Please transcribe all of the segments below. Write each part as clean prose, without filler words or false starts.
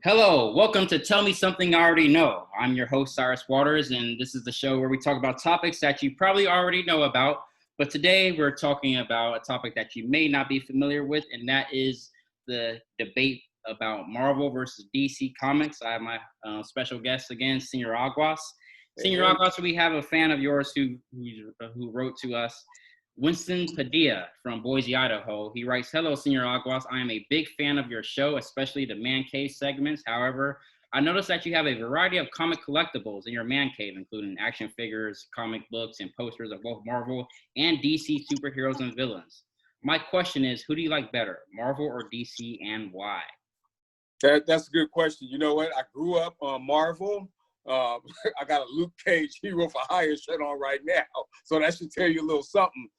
Hello, welcome to Tell Me Something I Already Know. I'm your host, Cyrus Waters, and this is the show where we talk about topics that you probably already know about. But today we're talking about a topic that you may not be familiar with, and that is the debate about Marvel versus DC Comics. I have my special guest again, Senor Aguas. Senor Aguas, we have a fan of yours who wrote to us. Winston Padilla from Boise, Idaho. He writes, "Hello, Senor Aguas. I am a big fan of your show, especially the Man Cave segments. However, I noticed that you have a variety of comic collectibles in your Man Cave, including action figures, comic books, and posters of both Marvel and DC superheroes and villains. My question is, who do you like better, Marvel or DC, and why?" That's a good question. You know what? I grew up on Marvel. I got a Luke Cage Hero for Hire shirt on right now, so that should tell you a little something.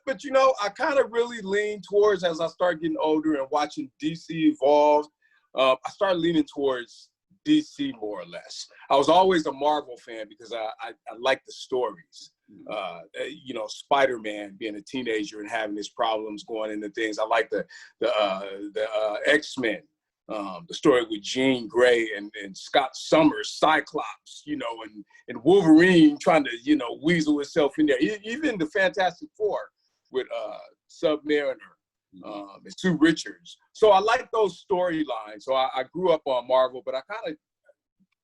But you know, I kind of really lean towards, as I start getting older and watching DC evolve, I started leaning towards DC more or less. I was always a Marvel fan because I like the stories. You know, Spider-Man being a teenager and having his problems going into things. I like the X-Men. The story with Jean Grey and Scott Summers, Cyclops, you know, and Wolverine trying to, you know, weasel himself in there. Even the Fantastic Four with Submariner and Sue Richards. So I like those storylines. So I grew up on Marvel, but I kind of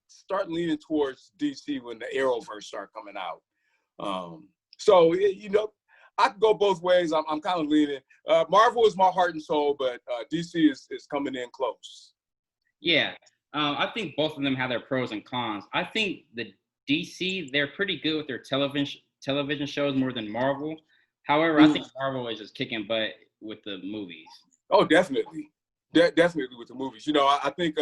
start leaning towards DC when the Arrowverse started coming out. You know, I can go both ways. I'm kind of leaning. Marvel is my heart and soul, but DC is coming in close. Yeah, I think both of them have their pros and cons. I think the DC, they're pretty good with their television shows more than Marvel. However, I think Marvel is just kicking butt with the movies. Oh, definitely. Definitely with the movies. You know, I think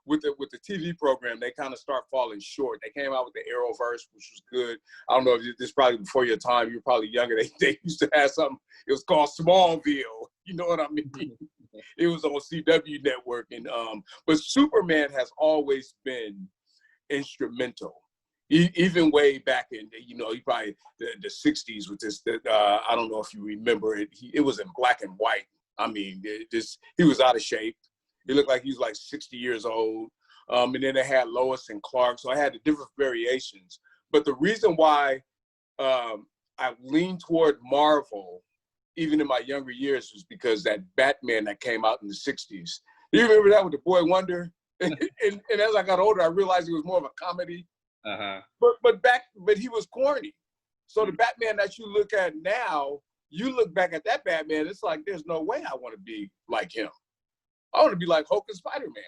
with the TV program, they kind of start falling short. They came out with the Arrowverse, which was good. I don't know if this is probably before your time. You're probably younger. They used to have something. It was called Smallville. You know what I mean? It was on CW Network. But Superman has always been instrumental. Even way back in, you know, he probably the 60s with this. I don't know if you remember it. It was in black and white. I mean, he was out of shape. He looked like he was like 60 years old. And then they had Lois and Clark. So I had the different variations. But the reason why I leaned toward Marvel, even in my younger years, was because that Batman that came out in the 60s. You remember that with the Boy Wonder? and as I got older, I realized it was more of a comedy. Uh-huh. But he was corny. So the Batman that you look at now, you look back at that Batman, it's like, there's no way I want to be like him. I want to be like Hulk and Spider-Man.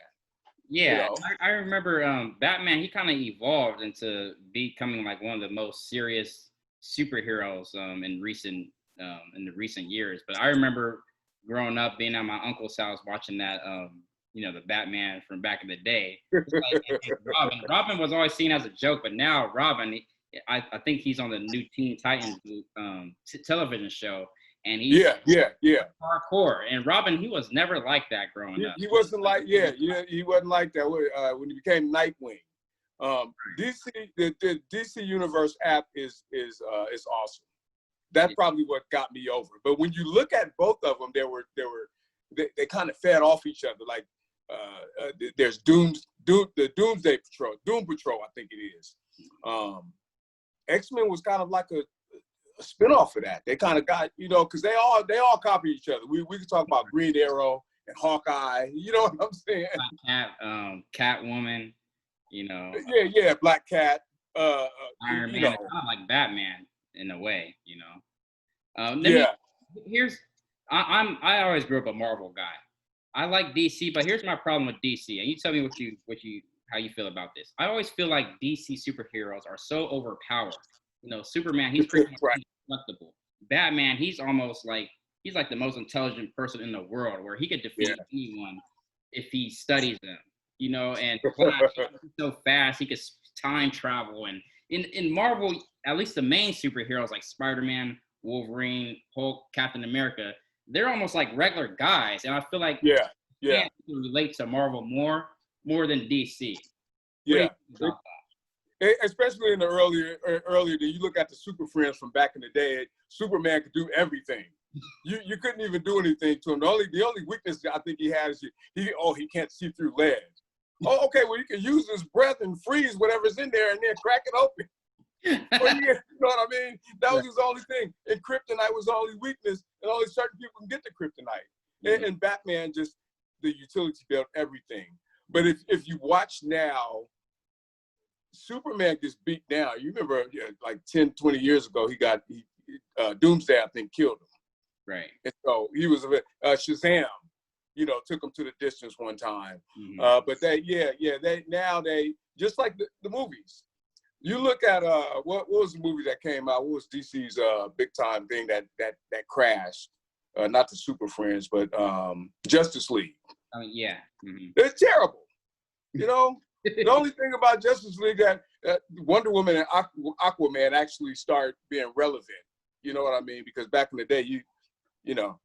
Yeah, you know? I remember Batman, he kind of evolved into becoming like one of the most serious superheroes in the recent years. But I remember growing up, being at my uncle's house, watching that, you know, the Batman from back in the day. Like, Robin was always seen as a joke, but now Robin, I think he's on the new Teen Titans television show. And he's hardcore. And Robin, he was never like that growing up. He wasn't like, he wasn't like that when he became Nightwing. The DC Universe app is awesome. That's probably what got me over. But when you look at both of them, they kind of fed off each other. Like there's the Doomsday Patrol, Doom Patrol, I think it is. X-Men was kind of like a spinoff of that. They kind of got, you know, because they all copy each other. We could talk about Green Arrow and Hawkeye. You know what I'm saying? Catwoman, you know. Yeah, Black Cat. Iron Man, kind of like Batman in a way, you know. I always grew up a Marvel guy. I like DC, but here's my problem with DC, and you tell me how you feel about this. I always feel like DC superheroes are so overpowered. You know, Superman, he's pretty indestructible. Batman, he's like the most intelligent person in the world, where he could defeat anyone if he studies them. You know, and Flash, he's so fast, he could time travel. And in Marvel, at least the main superheroes like Spider-Man, Wolverine, Hulk, Captain America, they're almost like regular guys. And I feel like you can relate to Marvel more than DC. Yeah. Especially in the earlier, you look at the Super Friends from back in the day, Superman could do everything. You couldn't even do anything to him. The only weakness I think he had is he can't see through lead. Oh, okay, well, you can use his breath and freeze whatever's in there and then crack it open. Or you know what I mean? That was his only thing. And kryptonite was the only weakness, and only certain people can get the kryptonite. And Batman just, the utility belt, everything. But if you watch now, Superman gets beat down. You remember like 10, 20 years ago, Doomsday, I think, killed him. Right. And so he was a bit, Shazam, took him to the distance one time. But they just like the movies. You look at what was the movie that came out? What was DC's big time thing that crashed? Not the Super Friends, but Justice League. I mean, yeah. It's terrible. The only thing about Justice League that Wonder Woman and Aquaman actually start being relevant. You know what I mean? Because back in the day,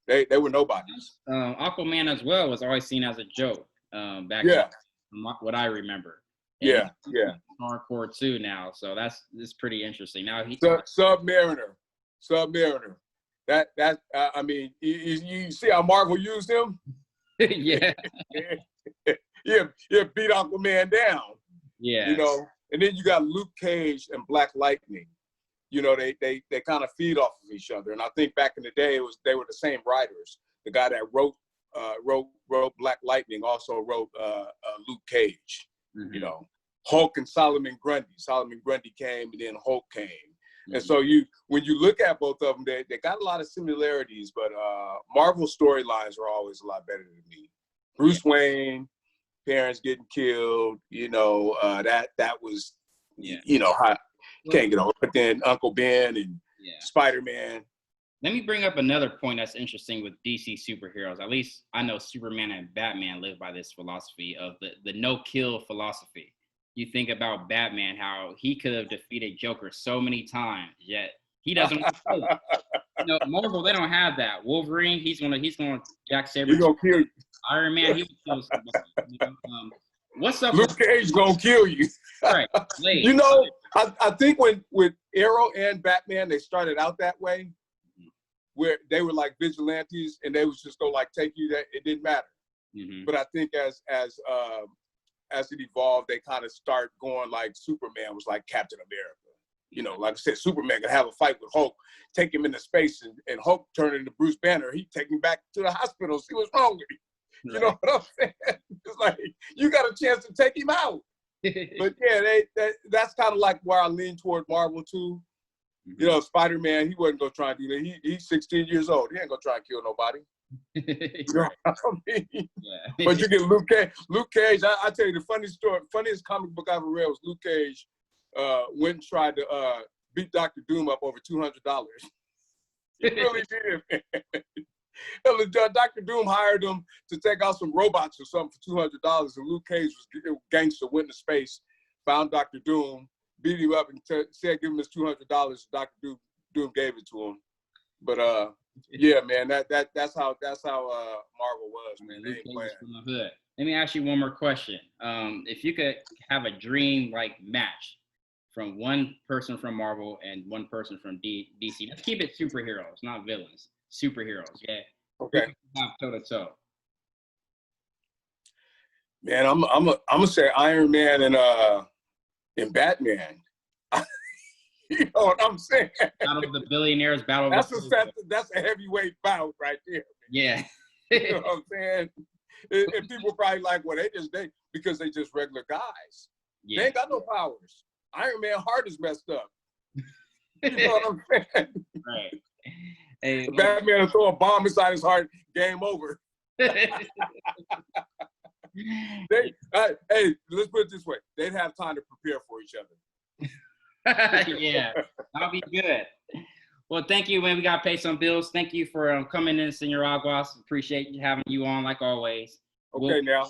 they were nobodies. Aquaman as well was always seen as a joke back from what I remember. And hardcore too now, so that's pretty interesting. Now Submariner. That I mean, you see how Marvel used him? Yeah. Yeah, beat Aquaman down. Yeah. And then you got Luke Cage and Black Lightning. They kind of feed off of each other. And I think back in the day, they were the same writers. The guy that wrote Black Lightning also wrote Luke Cage. Hulk and Solomon Grundy. Solomon Grundy came, and then Hulk came. And so when you look at both of them, they got a lot of similarities, but Marvel storylines are always a lot better than me. Bruce Wayne, parents getting killed, that was, can't get over. But then Uncle Ben and Spider-Man. Let me bring up another point that's interesting with DC superheroes. At least I know Superman and Batman live by this philosophy of the no-kill philosophy. You think about Batman, how he could have defeated Joker so many times, yet he doesn't want to kill him. Marvel, they don't have that. Wolverine, he's gonna Jack Saber. He's gonna kill you. Iron Man, he would kill somebody. What's up? Luke Cage gonna kill you. Right. I think with Arrow and Batman, they started out that way, where they were like vigilantes and they was just gonna like take you. That it didn't matter. But I think as it evolved, they kind of start going like Superman was like Captain America. Like I said, Superman could have a fight with Hulk, take him into space, and Hulk turn into Bruce Banner. He'd take him back to the hospital, see what's wrong with him. Right. You know what I'm saying? It's like, you got a chance to take him out. But yeah, that's kind of like where I lean toward Marvel too. Spider-Man, he wasn't going to try and do that. He's 16 years old. He ain't going to try and kill nobody. You know what I mean? Yeah. But you get Luke Cage. Luke Cage, I tell you, the funniest comic book I ever read was Luke Cage went and tried to beat Dr. Doom up over $200. He really did, man. Dr. Doom hired him to take out some robots or something for $200, and Luke Cage was gangster, went into space, found Dr. Doom, beat him up, and said give him his $200. Dr. Doom gave it to him. But yeah, man, that's how Marvel was, man. They ain't playing. Let me ask you one more question. If you could have a dream like match from one person from Marvel and one person from DC, let's keep it superheroes, not villains. Superheroes, yeah. Okay. Toe to toe. Man, I'm gonna say Iron Man and Batman. You know what I'm saying? Out of the billionaires battle. That's a heavyweight bout right there. Yeah. You know what I'm saying? And people probably like, well, because they just regular guys. Yeah. They ain't got no powers. Iron Man heart is messed up. You know what I'm saying? Right. Hey, Batman will throw a bomb inside his heart, game over. Hey, let's put it this way. They'd have time to prepare for each other. Yeah, that'll be good. Well, thank you, man. We got to pay some bills. Thank you for coming in, Senor Aguas. Appreciate having you on like always. Okay, now.